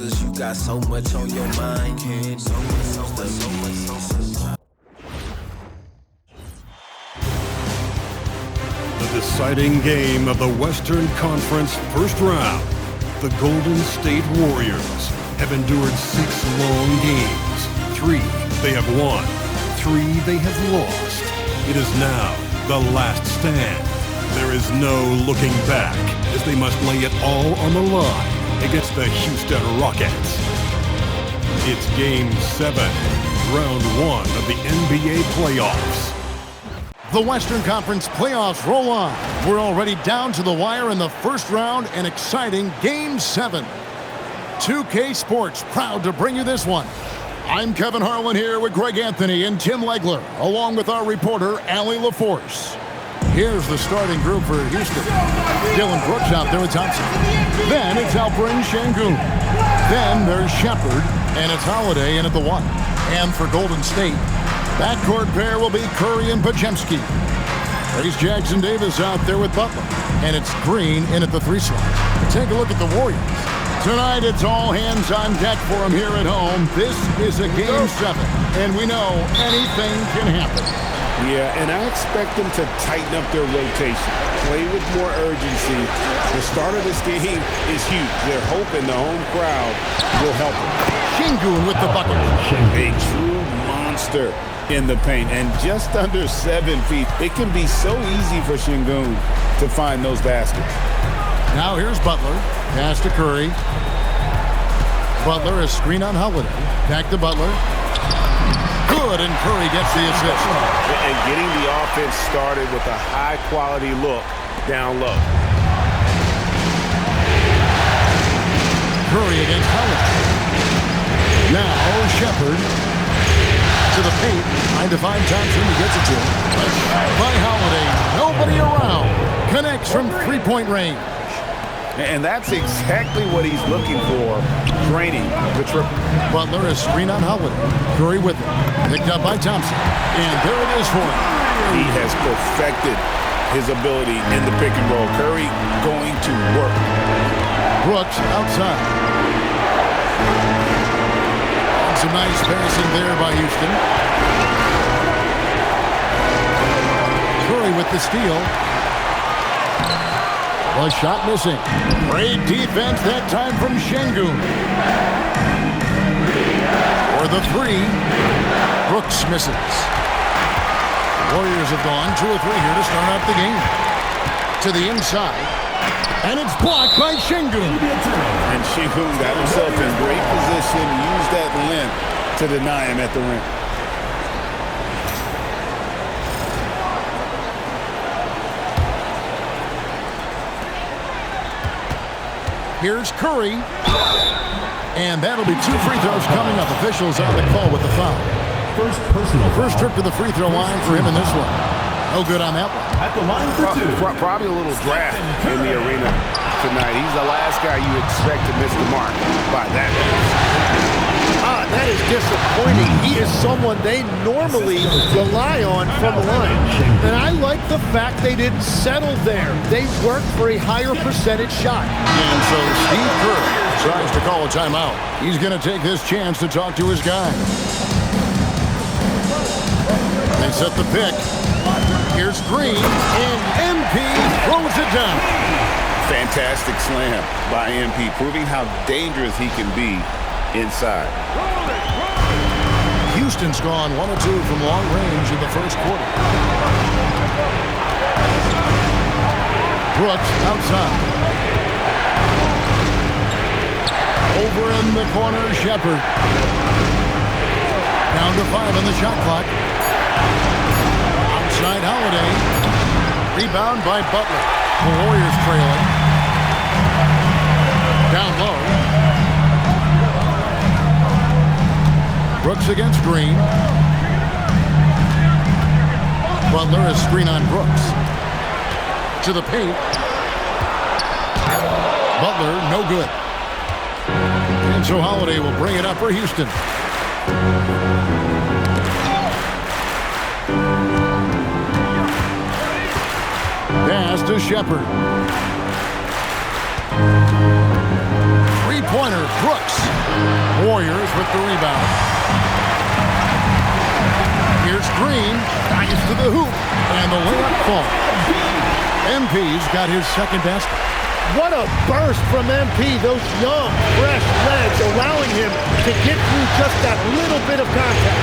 You got so much on your mind, so much. The deciding game of the Western Conference first round. The Golden State Warriors have endured 6 long games. 3 they have won, 3 they have lost. It is now the last stand. There is no looking back as they must lay it all on the line against the Houston Rockets. It's Game 7, Round 1 of the NBA playoffs. The Western Conference playoffs roll on. We're already down to the wire in the first round, an exciting Game 7. 2K Sports proud to bring you this one. I'm Kevin Harlan here with Greg Anthony and Tim Legler, along with our reporter, Allie LaForce. Here's the starting group for Houston. Dylan Brooks out there with Thompson. Then it's Alperen Sengun. Then there's Shepard, and it's Holiday in at the 1. And for Golden State, backcourt pair will be Curry and Podziemski. There's Jackson Davis out there with Butler. And it's Green in at the 3 slot. Take a look at the Warriors. Tonight it's all hands on deck for them here at home. This is a Game 7, and we know anything can happen. Yeah, and I expect them to tighten up their rotation, play with more urgency. The start of this game is huge. They're hoping the home crowd will help them. Sengun with the bucket. A true monster in the paint, and just under 7 feet. It can be so easy for Sengun to find those baskets. Now here's Butler. Pass to Curry. Butler, a screen on Holiday. Back to Butler. Good, and Curry gets the assist. And getting the offense started with a high-quality look down low. Curry against Holiday. Now Shepard to the paint. Trying to find Thompson. He gets it to him. By Holiday. Nobody around. Connects from three-point range. And that's exactly what he's looking for, draining the triple. Butler is screen on Holiday. Curry with him. Picked up by Thompson. And there it is for him. He has perfected his ability in the pick and roll. Curry going to work. Brooks outside. And some nice passing there by Houston. Curry with the steal. A shot missing. Great defense that time from Sengun. For the 3, Brooks misses. Warriors have gone 2 or 3 here to start out the game. To the inside. And it's blocked by Sengun. And Sengun got himself in great position, used that length to deny him at the rim. Here's Curry. And that'll be 2 free throws coming up. Officials on the call with the foul. First trip to the free throw line for him in this one. No good on that one. At the line for 2. Probably a little draft in the arena tonight. He's the last guy you expect to miss the mark by that. That is disappointing. He is someone they normally rely on from the line. And I like the fact they didn't settle there. They worked for a higher percentage shot. And so Steve Kerr tries to call a timeout. He's going to take this chance to talk to his guy. They set the pick. Here's Green, and MP throws it down. Fantastic slam by MP, proving how dangerous he can be inside. Houston's gone 1 or 2 from long range in the first quarter. Brooks outside. Over in the corner, Shepard. Down to 5 on the shot clock. Outside Holiday. Rebound by Butler. The Warriors trailing. Down low. Brooks against Green. Butler is screen on Brooks. To the paint. Butler, no good. And so Holiday will bring it up for Houston. Pass to Shepard. three-pointer. Brooks. Warriors with the rebound. Here's Green. Dives to the hoop. And the layup falls. MP's got his second basket. What a burst from MP. Those young, fresh legs allowing him to get through just that little bit of contact.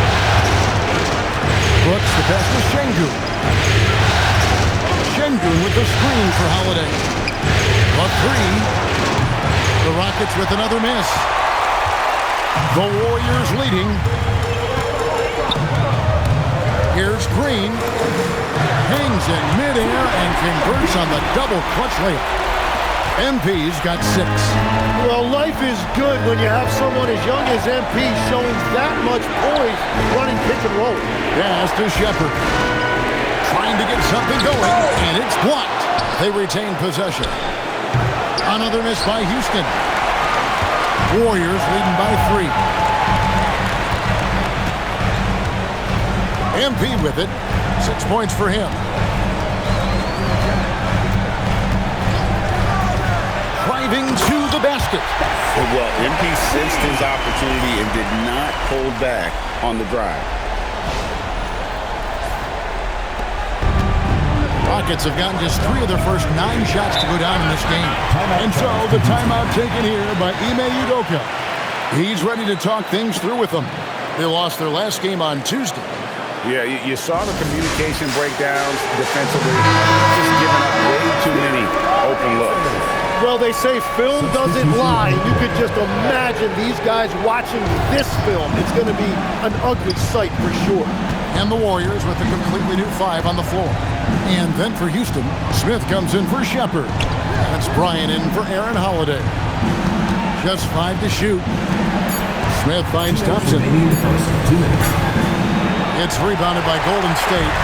Brooks, the pass to Şengün. Şengün with the screen for Holiday. A three. The Rockets with another miss. The Warriors leading. Here's Green. Hangs in midair and converts on the double clutch layup. MP's got 6. Well, life is good when you have someone as young as MP showing that much poise running pick and roll. Pass to Shepard. Trying to get something going, and it's blocked. They retain possession. Another miss by Houston. Warriors leading by 3. MP with it. 6 points for him. Driving to the basket. Well, MP sensed his opportunity and did not hold back on the drive. Rockets have gotten just 3 of their first 9 shots to go down in this game. And so the timeout taken here by Ime Udoka. He's ready to talk things through with them. They lost their last game on Tuesday. Yeah, you saw the communication breakdowns defensively. Just giving up way too many open looks. Well, they say film doesn't lie. You could just imagine these guys watching this film. It's going to be an ugly sight for sure. And the Warriors with a completely new 5 on the floor. And then for Houston, Smith comes in for Shepard. That's Bryant in for Aaron Holiday. Just 5 to shoot. Smith finds Thompson. It's rebounded by Golden State.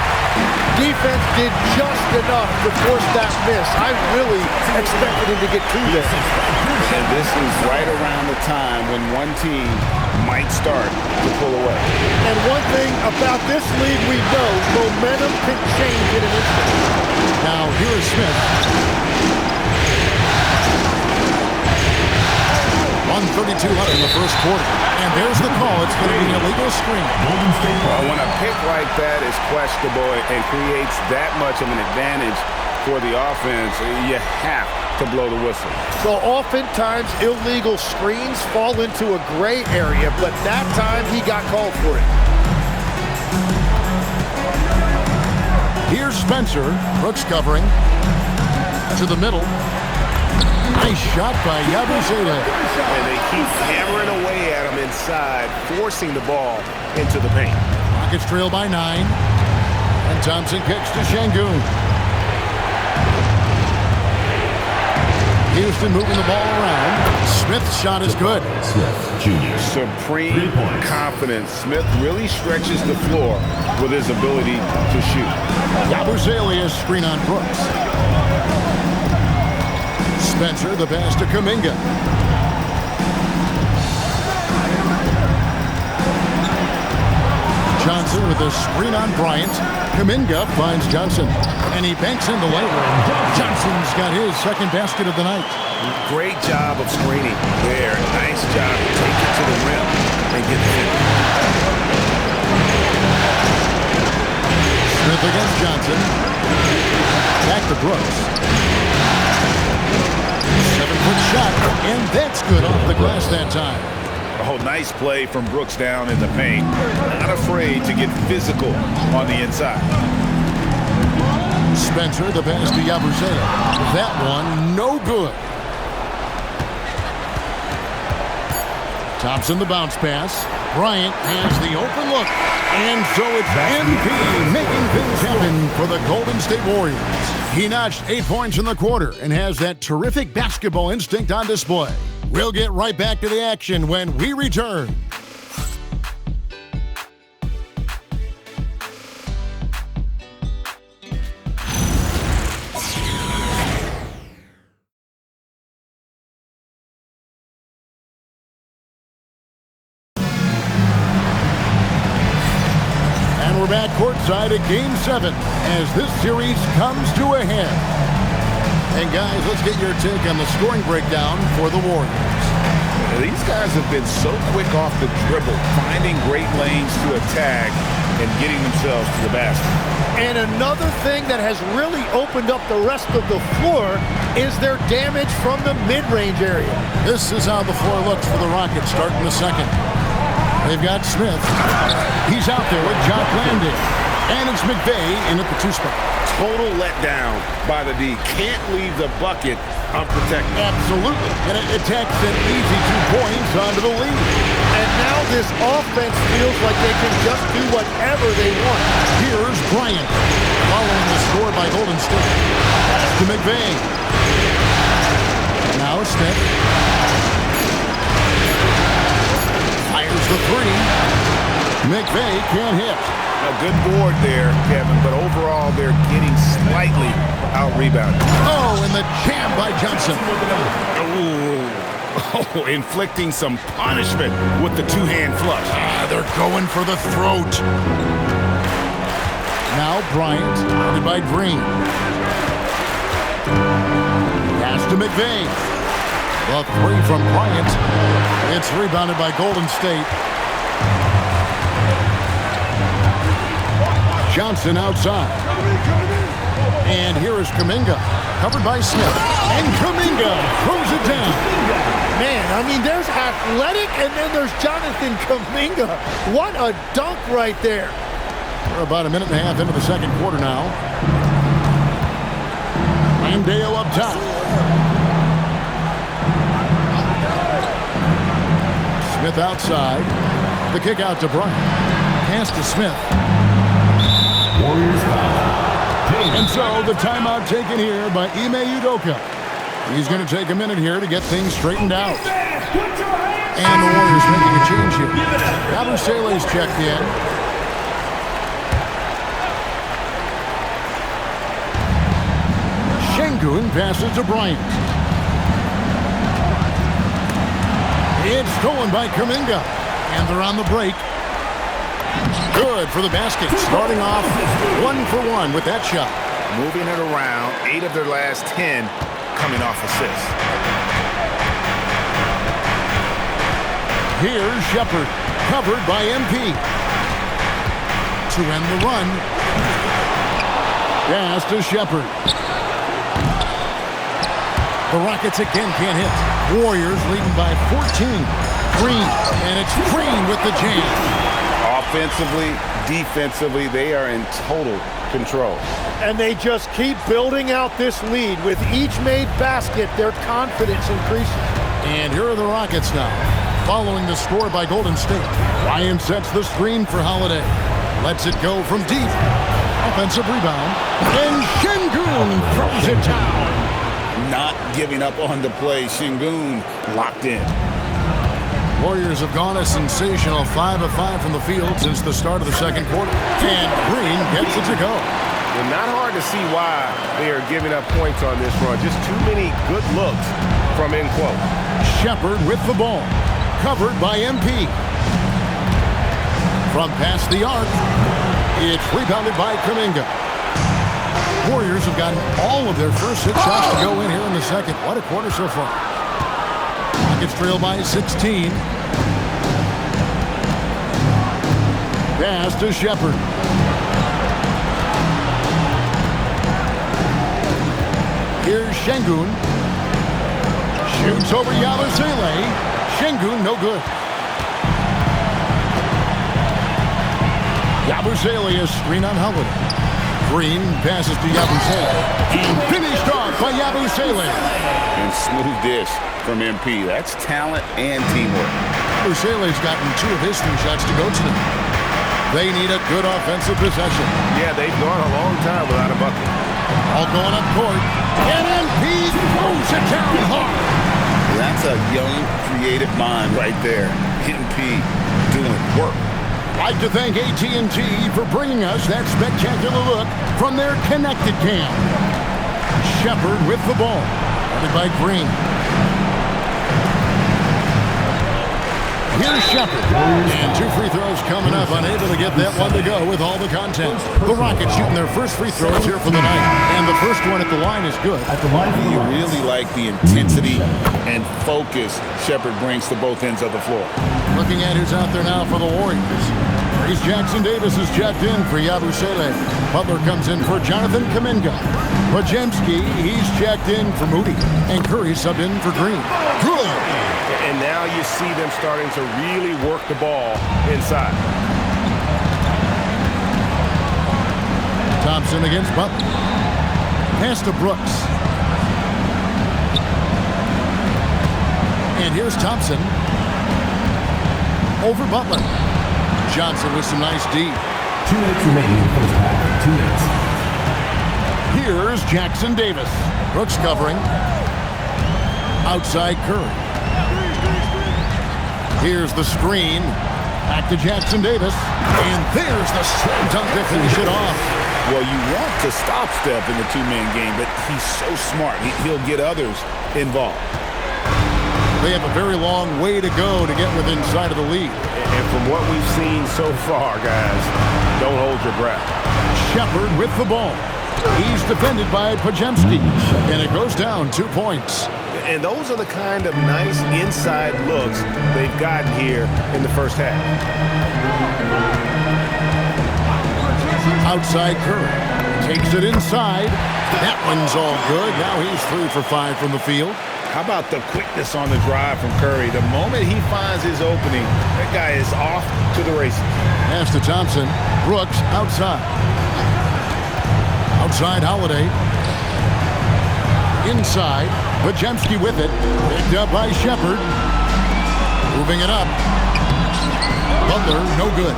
Defense did just enough to force that miss. I really expected him to get to this. And this is right around the time when one team might start to pull away. And one thing about this league we know, momentum can change in an instant. Now here is Smith. 1:32 left in the first quarter. And there's the call. It's going to be an illegal screen. Well, when a pick like that is questionable and creates that much of an advantage for the offense, you have to blow the whistle. So oftentimes illegal screens fall into a gray area, but that time he got called for it. Here's Spencer. Brooks covering. To the middle. Nice shot by Yabusele. And they keep hammering away at him inside, forcing the ball into the paint. Rockets trail by 9. And Thompson kicks to Şengün. Houston moving the ball around. Smith's shot is good. Supreme confidence. Smith really stretches the floor with his ability to shoot. Yabusele is screen on Brooks. Spencer, the pass to Kuminga. Johnson with a screen on Bryant. Kuminga finds Johnson. And he banks in the layup. Johnson's got his second basket of the night. Great job of screening there. Nice job to take it to the rim and get the finish. Smith against Johnson. Back to Brooks. 7-foot shot, and that's good off the glass that time. Oh, nice play from Brooks down in the paint. Not afraid to get physical on the inside. Spencer, the pass to Yabusele. That one, no good. Thompson, the bounce pass. Bryant has the open look. And so it's MP making things happen for the Golden State Warriors. He notched 8 points in the quarter and has that terrific basketball instinct on display. We'll get right back to the action when we return. We're back courtside at Game 7 as this series comes to a head. And guys, let's get your take on the scoring breakdown for the Warriors. These guys have been so quick off the dribble, finding great lanes to attack and getting themselves to the basket. And another thing that has really opened up the rest of the floor is their damage from the mid-range area. This is how the floor looks for the Rockets starting the second. They've got Smith. He's out there with Jock Landale. And it's McVay in at the 2 spot. Total letdown by the D. Can't leave the bucket unprotected. Absolutely. And it takes an easy 2 points onto the lead. And now this offense feels like they can just do whatever they want. Here's Bryant. Following the score by Golden State. Pass to McVay. Now Smith. Fires the 3. McVay can't hit. A good board there, Kevin, but overall they're getting slightly out-rebounded. Oh, and the jam by Johnson. Oh, inflicting some punishment with the 2-hand flush. They're going for the throat. Now Bryant, guarded by Green. Pass to McVay. The 3 from Bryant. It's rebounded by Golden State. Johnson outside. And here is Kuminga, covered by Smith. And Kuminga throws it down. Man, I mean, there's athletic, and then there's Jonathan Kuminga. What a dunk right there. We're about a minute and a half into the second quarter now. Landale up top. Smith outside. The kick out to Bryant. Pass to Smith. And so the timeout taken here by Ime Udoka. He's going to take a minute here to get things straightened out. And the Warriors making a change here. Yabusele's checked in. Şengün passes to Bryant. It's stolen by Kuminga. And they're on the break. Good for the basket. Starting off 1 for 1 with that shot. Moving it around, 8 of their last 10 coming off assists. Here's Shepard, covered by MP. To end the run. Pass to Shepard. The Rockets again can't hit. Warriors leading by 14. Green, and it's Green with the jam. Offensively, defensively, they are in total control. And they just keep building out this lead. With each made basket, their confidence increases. And here are the Rockets now, following the score by Golden State. Ryan sets the screen for Holiday. Lets it go from deep. Offensive rebound. And Şengün throws it down. Not giving up on the play. Şengün locked in. Warriors have gone a sensational 5 of 5 from the field since the start of the second quarter. And Green gets it to go. Well, not hard to see why they are giving up points on this run. Just too many good looks from in quote. Shepard with the ball. Covered by MP. From past the arc, it's rebounded by Kuminga. Warriors have gotten all of their first 6 shots to go in here in the second. What a quarter so far. Rockets trail by 16. Pass to Shepard. Here's Şengün. Shoots over Yabusele. Şengün no good. Yabusele is screen on Howard. Green passes to Yabusele. And finished off by Yabusele. And smooth dish from MP. That's talent and teamwork. Yabusele's gotten 2 of his 3 shots to go tonight. They need a good offensive possession. Yeah, they've gone a long time without a bucket. All going up court. And MP throws it down hard. That's a young, creative mind right there. MP doing work. I'd like to thank AT&T for bringing us that spectacular look from their connected cam. Shepard with the ball. Guarded by Green. Here's Shepard. And 2 free throws coming up. Unable to get that one to go with all the content. The Rockets shooting their first free throws here for the night. And the first one at the line is good. You really like the intensity and focus Shepard brings to both ends of the floor. Looking at who's out there now for the Warriors. Reese Jackson Davis is checked in for Yabusele. Butler comes in for Jonathan Kuminga. Podziemski, he's checked in for Moody. And Curry subbed in for Green. Good. And now you see them starting to really work the ball inside. Thompson against Butler. Pass to Brooks. And here's Thompson. Over Butler. Johnson with some nice D. 2 minutes remaining in the first half. 2 minutes. Here's Jackson Davis. Brooks covering. Outside Curry. Here's the screen. Back to Jackson Davis. And there's the slam dunk to finish it off. Well, you want to stop Steph in the two-man game, but he's so smart. He'll get others involved. They have a very long way to go to get within sight of the lead. And from what we've seen so far, guys, don't hold your breath. Shepard with the ball. He's defended by Podziemski. And it goes down 2 points. And those are the kind of nice inside looks they've gotten here in the first half. Outside Curry. Takes it inside. That one's all good. Now he's 3 for 5 from the field. How about the quickness on the drive from Curry? The moment he finds his opening, that guy is off to the races. Pass to Thompson. Brooks outside. Outside Holiday. Inside. Podziemski with it. Picked up by Shepard. Moving it up. Butler, no good.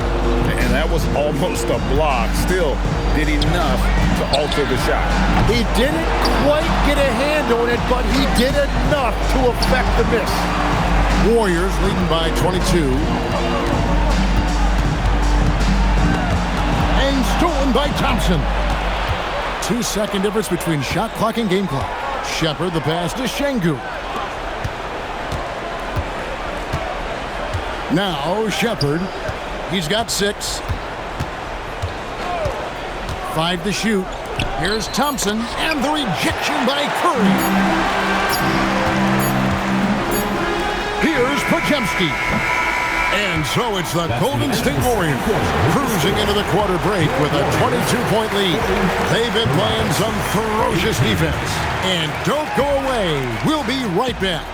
And that was almost a block. Still did enough to alter the shot. He didn't quite get a hand on it, but he did enough to affect the miss. Warriors leading by 22. And stolen by Thompson. 2-second difference between shot clock and game clock. Shepard, the pass to Şengün. Now Shepard. He's got 6. 5 to shoot. Here's Thompson, and the rejection by Curry. Here's Podziemski. And so it's the Golden State Warriors cruising into the quarter break with a 22-point lead. They've been playing some ferocious defense. And don't go away. We'll be right back.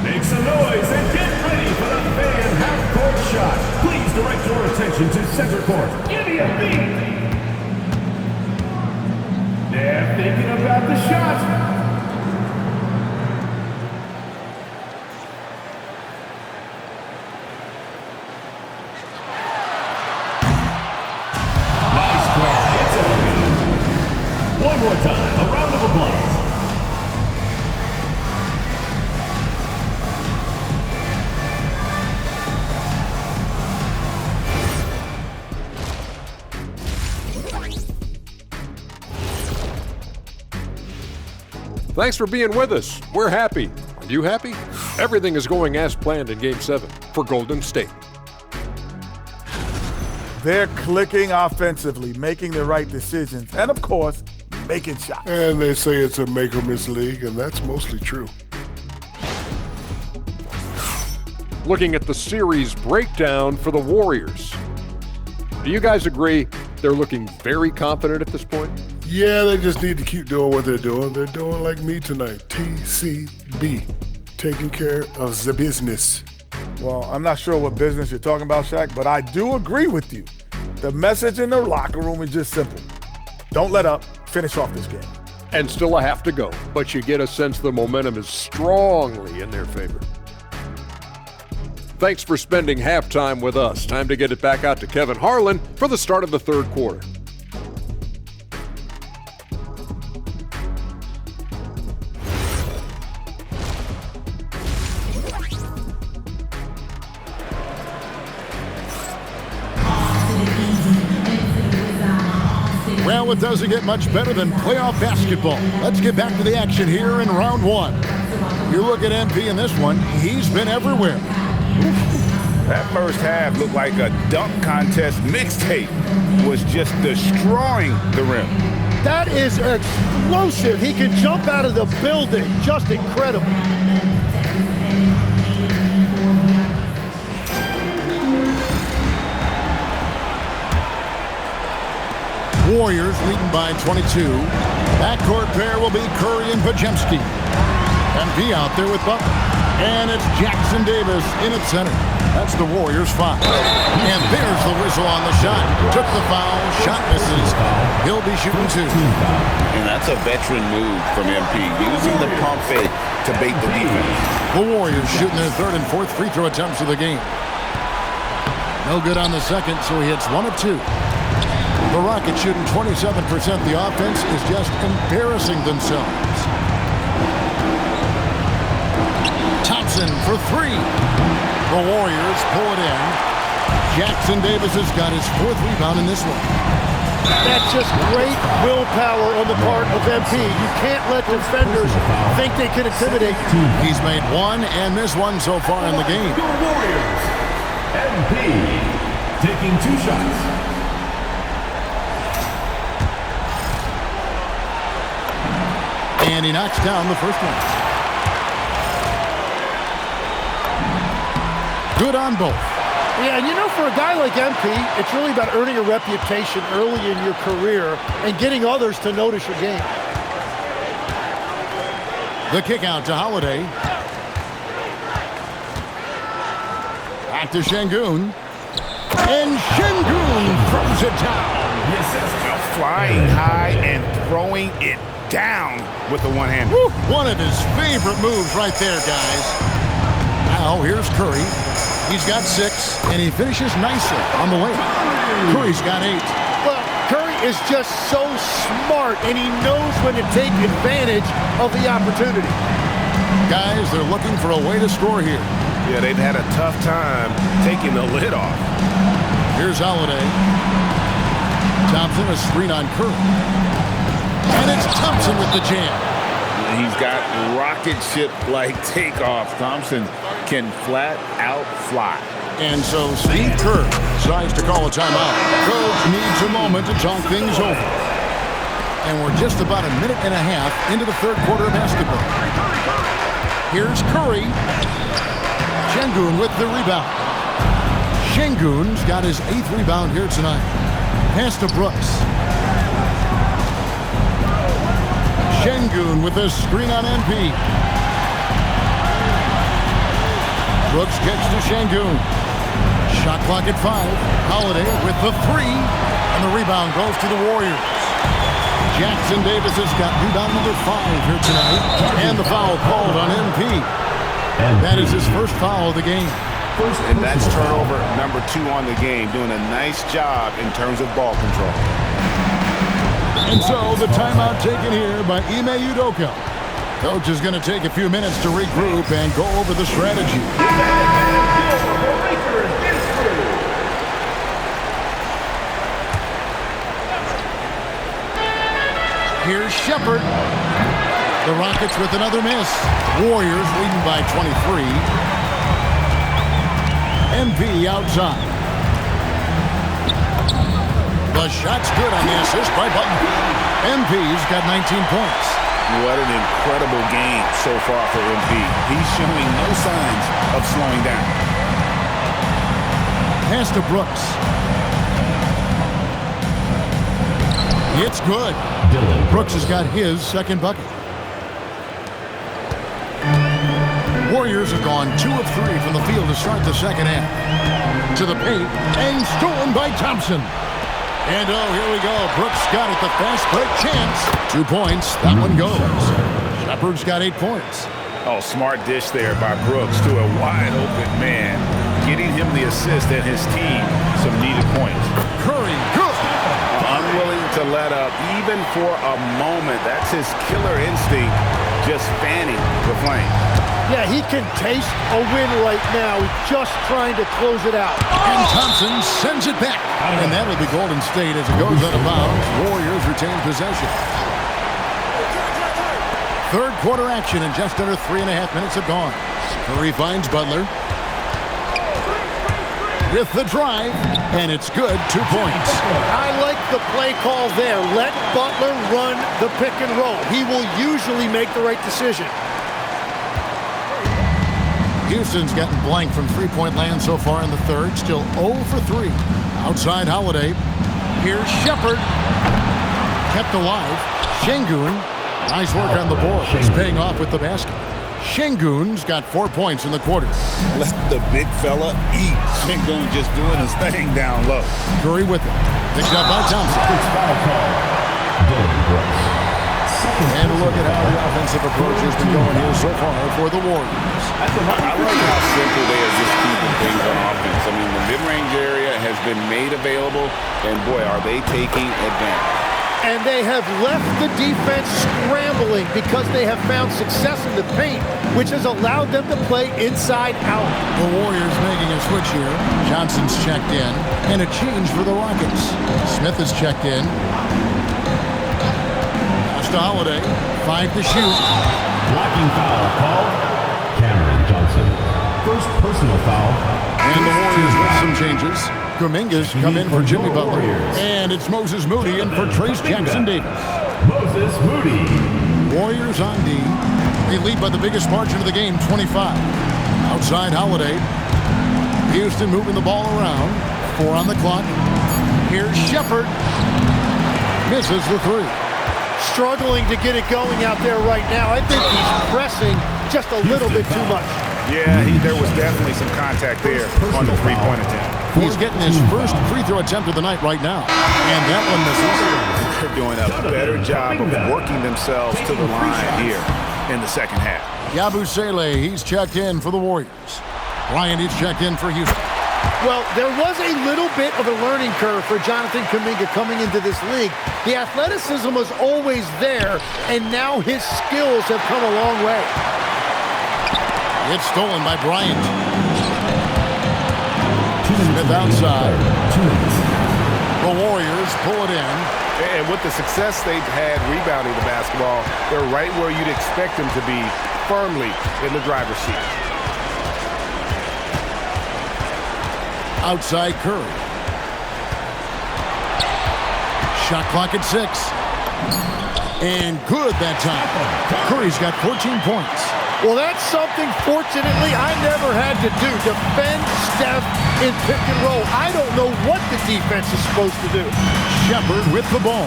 Make some noise and get ready for the fan half-court shot. Please direct your attention to center court. Give me a beat. They're thinking about the shot. Nice try. It's open. One more time. A round of applause. Thanks for being with us. We're happy. Are you happy? Everything is going as planned in Game 7 for Golden State. They're clicking offensively, making the right decisions, and of course, making shots. And they say it's a make-or-miss league, and that's mostly true. Looking at the series breakdown for the Warriors. Do you guys agree they're looking very confident at this point? Yeah, they just need to keep doing what they're doing. They're doing like me tonight. TCB. Taking care of the business. Well, I'm not sure what business you're talking about, Shaq, but I do agree with you. The message in the locker room is just simple. Don't let up. Finish off this game. And still a half to go, but you get a sense the momentum is strongly in their favor. Thanks for spending halftime with us. Time to get it back out to Kevin Harlan for the start of the third quarter. Well, it doesn't get much better than playoff basketball. Let's get back to the action here in round one. You look at MP in this one, he's been everywhere. That first half looked like a dunk contest mixtape. Was just destroying the rim. That is explosive. He can jump out of the building. Just incredible. Warriors leading by 22. Backcourt pair will be Curry and Pajemski. MP out there with Butler. And it's Jackson Davis in at center. That's the Warriors' 5. And there's the whistle on the shot. Took the foul. Shot misses. He'll be shooting 2. And that's a veteran move from MP, using the pump fake to bait the defense. The Warriors shooting their 3rd and 4th free throw attempts of the game. No good on the second, so he hits 1 of 2. The Rockets shooting 27%. The offense is just embarrassing themselves. Thompson for 3. The Warriors pull it in. Jackson Davis has got his 4th rebound in this one. That's just great willpower on the part of MP. You can't let defenders think they can intimidate you. He's made 1 and missed 1 so far in the game. Your Warriors. MP taking 2 shots. And he knocks down the first one. Good on both. Yeah, and you know, for a guy like MP, it's really about earning a reputation early in your career and getting others to notice your game. The kick out to Holiday. Back to Şengün. And Şengün throws it down. Flying high and throwing it down with the one-hand. One of his favorite moves right there, guys. Now here's Curry. He's got 6, and he finishes nicely on the way. Curry's got 8. Well, Curry is just so smart, and he knows when to take advantage of the opportunity. Guys, they're looking for a way to score here. Yeah, they've had a tough time taking the lid off. Here's Holiday. Thompson, a screen on Curry. And it's Thompson with the jam. He's got rocket ship-like takeoff. Thompson can flat out fly. And so Steve Kerr decides to call a timeout. Coach needs a moment to talk things over. And we're just about a minute and a half into the 3rd quarter of basketball. Here's Curry. Şengün with the rebound. Şengün's got his 8th rebound here tonight. Pass to Brooks. Şengün with a screen on MP. Brooks gets to Şengün. Shot clock at 5. Holiday with the 3. And the rebound goes to the Warriors. Jackson Davis has got rebound number 5 here tonight. And the foul called on MP. That is his first foul of the game. And that's turnover number 2 on the game. Doing a nice job in terms of ball control. And so the timeout taken here by Ime Udoka. Coach is going to take a few minutes to regroup and go over the strategy. Here's Shepard. The Rockets with another miss. Warriors leading by 23. MP outside. The shot's good on the assist by Butler. MP's got 19 points. What an incredible game so far for MP. He's showing no signs of slowing down. Pass to Brooks. It's good. Brooks has got his 2nd bucket. Warriors have gone 2 of 3 from the field to start the 2nd half. To the paint, and stolen by Thompson. And oh, here we go. Brooks got it, the fast break chance. 2 points, that one goes. Shepard's got 8 points. Oh, smart dish there by Brooks to a wide open man. Getting him the assist and his team some needed points. Curry, good. Unwilling to let up even for a moment. That's his killer instinct just fanning the Flames. Yeah, he can taste a win right now. He's just trying to close it out. And Thompson sends it back. And that'll be Golden State as it goes out of bounds. Warriors retain possession. Third quarter action, and just under 3.5 minutes have gone. Curry finds Butler with the drive, and it's good. 2 points. I like the play call there. Let Butler run the pick and roll. He will usually make the right decision. Houston's gotten blank from three-point land so far in the third. Still 0 for 3. Outside Holiday. Here's Shepard. Kept alive. Şengün. Nice work on the board. He's paying off with the basket. Şengün's got 4 points in the quarter. Let the big fella eat. Şengün just doing his thing down low. Curry with it. Picked up by Thompson. And look at how the offensive approach has been going here so far for the Warriors. I like how simple they are just keeping things on offense. I mean, the mid-range area has been made available, and boy, are they taking advantage. And they have left the defense scrambling because they have found success in the paint, which has allowed them to play inside out. The Warriors making a switch here. Johnson's checked in, and a change for the Rockets. Smith is checked in. To Holiday, 5 to shoot. Blocking foul called. Cameron Johnson. First personal foul. And the Warriors with some changes. Kuminga's come in for Jimmy Butler. And it's Moses Moody in for Trace Jackson Davis. Moses Moody. Warriors on D. They lead by the biggest margin of the game, 25. Outside Holiday. Houston moving the ball around. 4 on the clock. Here's Shepard. Misses the 3. Struggling to get it going out there right now. I think he's pressing just a little bit too much. Yeah, there was definitely some contact there on the three-point attempt. He's getting his first free throw attempt of the night right now. And that one misses. They're doing a better job of working themselves to the line here in the second half. Yabusele, he's checked in for the Warriors. Bryant is checked in for Houston. Well, there was a little bit of a learning curve for Jonathan Kuminga coming into this league. The athleticism was always there, and now his skills have come a long way. It's stolen by Bryant. Smith outside. The Warriors pull it in. And with the success they've had rebounding the basketball, they're right where you'd expect them to be, firmly in the driver's seat. Outside Curry. Shot clock at 6. And good that time. Curry's got 14 points. Well, that's something, fortunately, I never had to do. Defend Steph in pick and roll. I don't know what the defense is supposed to do. Shepard with the ball.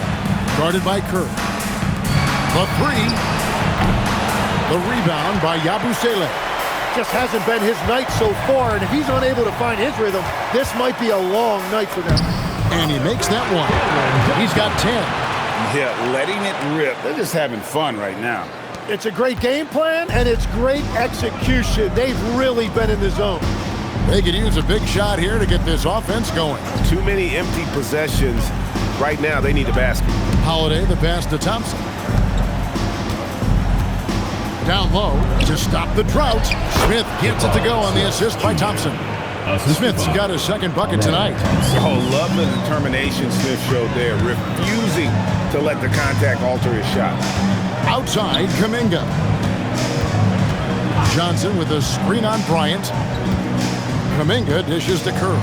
Guarded by Curry. The 3. The rebound by Yabusele. Just hasn't been his night so far, and if he's unable to find his rhythm, this might be a long night for them. And he makes that one. He's got 10. Yeah, letting it rip. They're just having fun right now. It's a great game plan, and it's great execution. They've really been in the zone. They could use a big shot here to get this offense going. Too many empty possessions. Right now, they need a basket. Holiday, the pass to Thompson. Down low to stop the drought. Smith gets it to go on the assist by Thompson. Smith's got his second bucket tonight. Oh, love the determination Smith showed there, refusing to let the contact alter his shot. Outside, Kuminga. Johnson with a screen on Bryant. Kuminga dishes to Curry.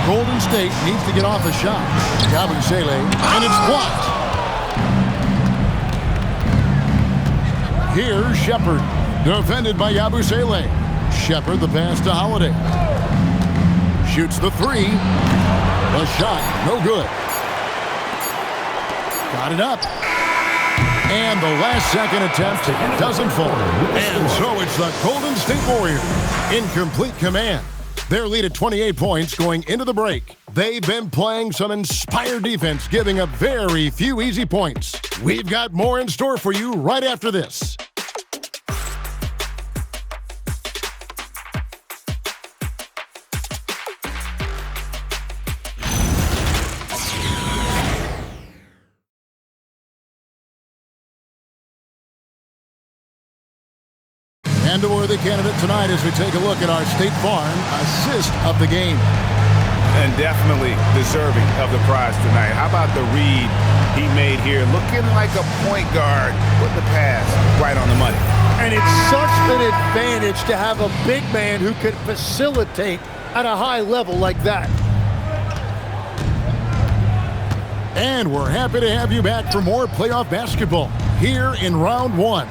Golden State needs to get off a shot. Yabusele, and it's blocked. Here's Shepard, defended by Yabusele. Shepard, the pass to Holiday. Shoots the 3. The shot, no good. Got it up. And the last second attempt doesn't fall. And so it's the Golden State Warriors in complete command. Their lead at 28 points going into the break. They've been playing some inspired defense, giving up very few easy points. We've got more in store for you right after this. And a worthy candidate tonight as we take a look at our State Farm assist of the game. And definitely deserving of the prize tonight. How about the read he made here? Looking like a point guard with the pass right on the money. And it's such an advantage to have a big man who can facilitate at a high level like that. And we're happy to have you back for more playoff basketball here in round one.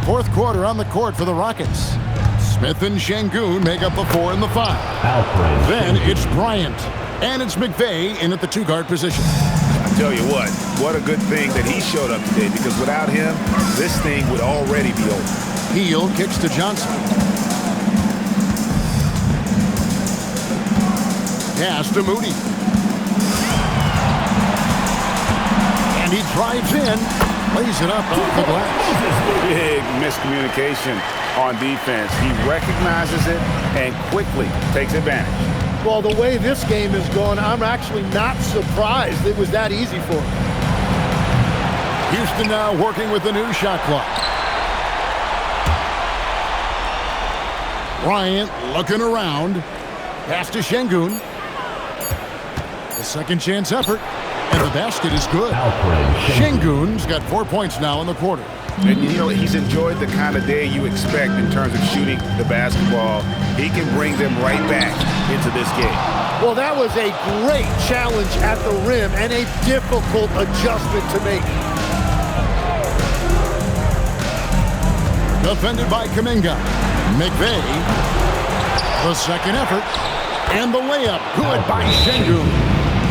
Fourth quarter on the court for the Rockets. Smith and Şengün make up the 4 and the 5. Then it's Bryant. And it's McVay in at the 2-guard position. I tell you what a good thing that he showed up today, because without him, this thing would already be over. Hield kicks to Johnson. Pass to Moody. And he drives in, lays it up off the glass. Big miscommunication on defense. He recognizes it and quickly takes advantage. Well, the way this game is going, I'm actually not surprised it was that easy for him. Houston now working with the new shot clock. Bryant looking around. Pass to Şengün. A second chance effort. And the basket is good. Şengün's got 4 points now in the quarter. And you know, he's enjoyed the kind of day you expect in terms of shooting the basketball. He can bring them right back into this game. Well, that was a great challenge at the rim and a difficult adjustment to make. Defended by Kuminga. McVay. The second effort. And the layup. Good by Şengün.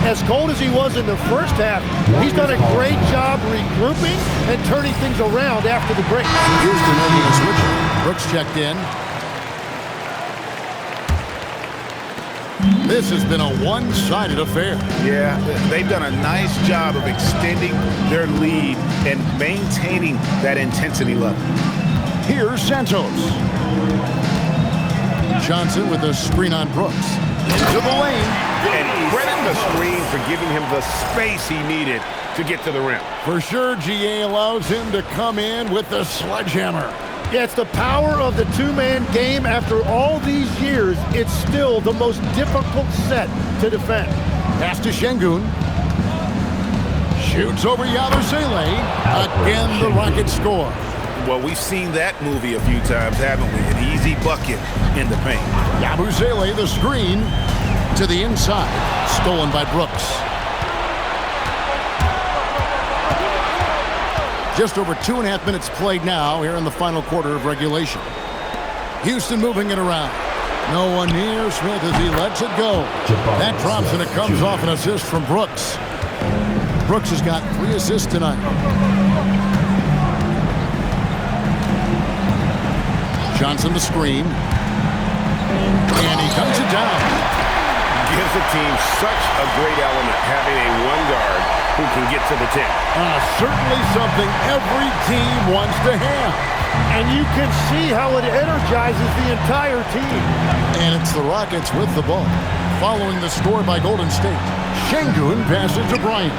As cold as he was in the first half, he's done a great job regrouping and turning things around after the break. Houston making a switch. Brooks checked in. This has been a one-sided affair. Yeah, they've done a nice job of extending their lead and maintaining that intensity level. Here's Santos. Johnson with a screen on Brooks. Into the lane. And credit the screen for giving him the space he needed to get to the rim. For sure, GA allows him to come in with the sledgehammer. Yeah, it's the power of the two-man game. After all these years, it's still the most difficult set to defend. Pass to Şengün. Shoots over Yabusele. Again, the Rockets score. Well, we've seen that movie a few times, haven't we? An easy bucket in the paint. Yabusele, the screen to the inside. Stolen by Brooks. Just over 2.5 minutes played now here in the final quarter of regulation. Houston moving it around. No one near Smith as he lets it go. That drops and it comes off an assist from Brooks. Brooks has got 3 assists tonight. Johnson the screen. And he cuts it down. Gives the team such a great element having a one guard who can get to the 10. Certainly something every team wants to have. And you can see how it energizes the entire team. And it's the Rockets with the ball. Following the score by Golden State. Şengün passes to Bryant.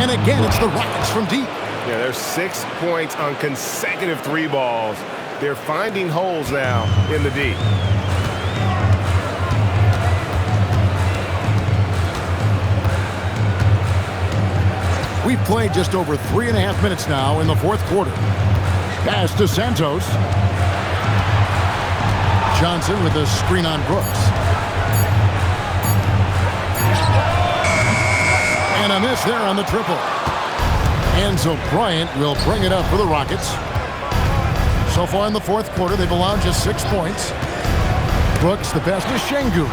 And again, it's the Rockets from deep. Yeah, there's 6 points on consecutive 3 balls. They're finding holes now in the D. We've played just over 3.5 minutes now in the fourth quarter. Pass to Santos. Johnson with a screen on Brooks. And a miss there on the triple. And so Bryant will bring it up for the Rockets. So far in the fourth quarter, they've allowed just 6 points. Brooks, the pass to Şengün.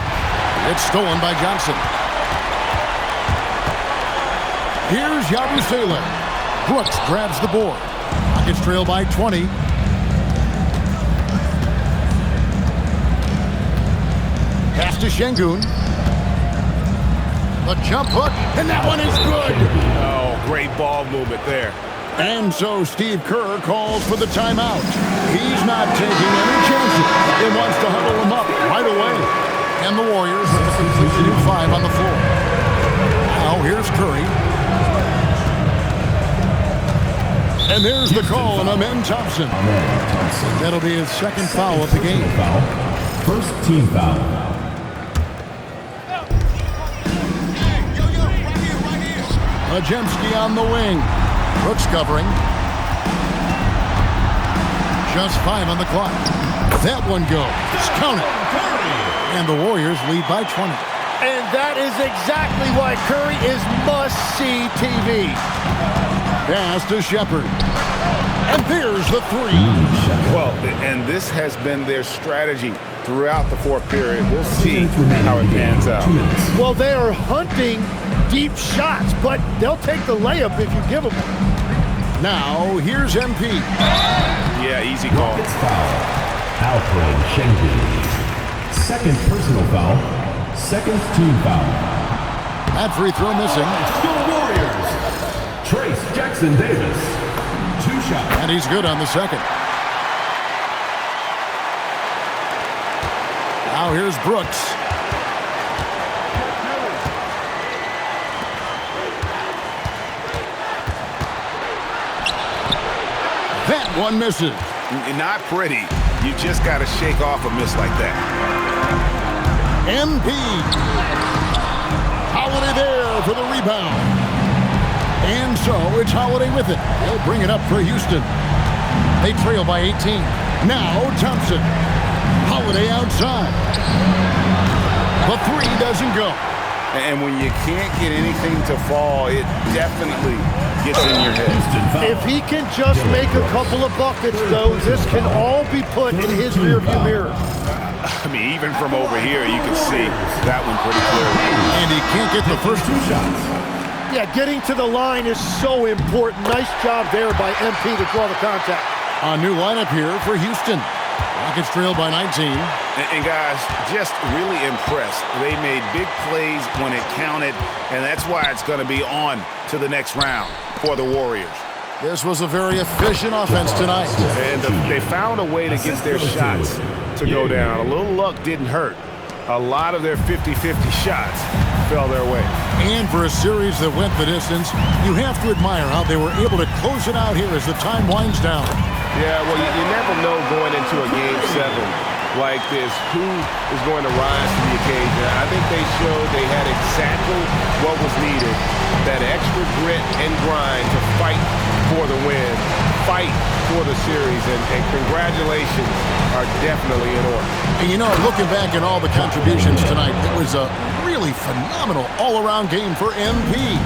It's stolen by Johnson. Here's Yabusele. Brooks grabs the board. Rockets trail by 20. Pass to Şengün. The jump hook, and that one is good. Oh, great ball movement there. And so Steve Kerr calls for the timeout. He's not taking any chances. He wants to huddle him up right away. And the Warriors with a completely new 5 on the floor. Now here's Curry. And there's the call on Amen Thompson. That'll be his second foul of the game. First team foul. Majemski on the wing. Brooks covering. Just 5 on the clock. That one goes. Count it. And the Warriors lead by 20. And that is exactly why Curry is must-see TV. Pass to Shepard. And there's the three. Well, and this has been their strategy throughout the fourth period. We'll see how it pans out. Well, they are hunting deep shots, but they'll take the layup if you give them one. Now, here's MP. Yeah, easy call. It's foul. Alfred Schengen. Second personal foul. Second team foul. That free throw missing. The Warriors. Trace Jackson Davis. 2 shots. And he's good on the second. Now here's Brooks. That one misses. Not pretty. You just got to shake off a miss like that. MP. Holiday there for the rebound. And so it's Holiday with it. He'll bring it up for Houston. They trail by 18. Now Thompson. Holiday outside. The three doesn't go. And when you can't get anything to fall, it definitely gets in your head. If he can just make a couple of buckets, though, this can all be put in his rearview mirror. I mean, even from over here, you can see that one pretty clearly. And he can't get the first 2 shots. Yeah, getting to the line is so important. Nice job there by MP to draw the contact. A new lineup here for Houston. Rockets trail by 19. And guys, just really impressed. They made big plays when it counted, and that's why it's going to be on to the next round for the Warriors. This was a very efficient offense tonight. And they found a way to get their shots to go down. A little luck didn't hurt. A lot of their 50-50 shots fell their way. And for a series that went the distance, you have to admire how they were able to close it out here as the time winds down. Yeah, well, you never know going into a Game 7 like this who is going to rise to the occasion. I think they showed they had exactly what was needed, that extra grit and grind to fight for the win, fight for the series, and congratulations are definitely in order. And you know, looking back at all the contributions tonight, it was a really phenomenal all-around game for MP.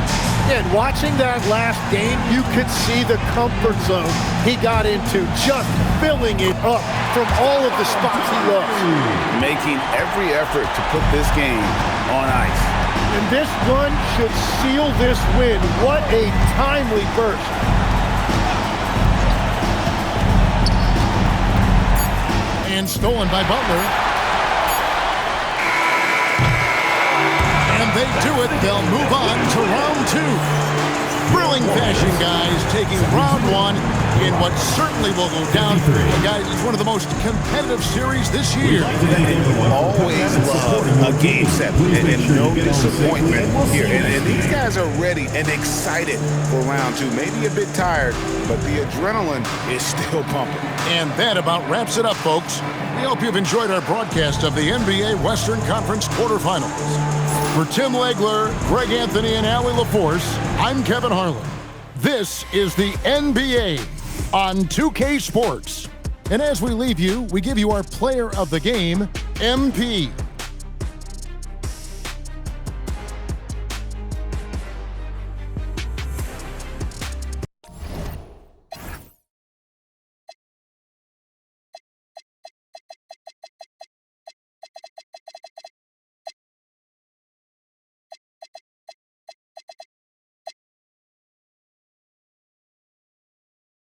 And watching that last game, you could see the comfort zone he got into, just filling it up from all of the spots he loves. Making every effort to put this game on ice. And this run should seal this win. What a timely burst. And stolen by Butler. And they do it. They'll move on to round 2. Thrilling fashion, guys, taking round 1 in what certainly will go down. Guys, it's one of the most competitive series this year. Always love a Game 7 and no disappointment here. And these guys are ready and excited for round 2. Maybe a bit tired, but the adrenaline is still pumping. And that about wraps it up, folks. We hope you've enjoyed our broadcast of the NBA Western Conference quarterfinals. For Tim Legler, Greg Anthony, and Allie LaForce, I'm Kevin Harlan. This is the NBA on 2K Sports. And as we leave you, we give you our player of the game, MP.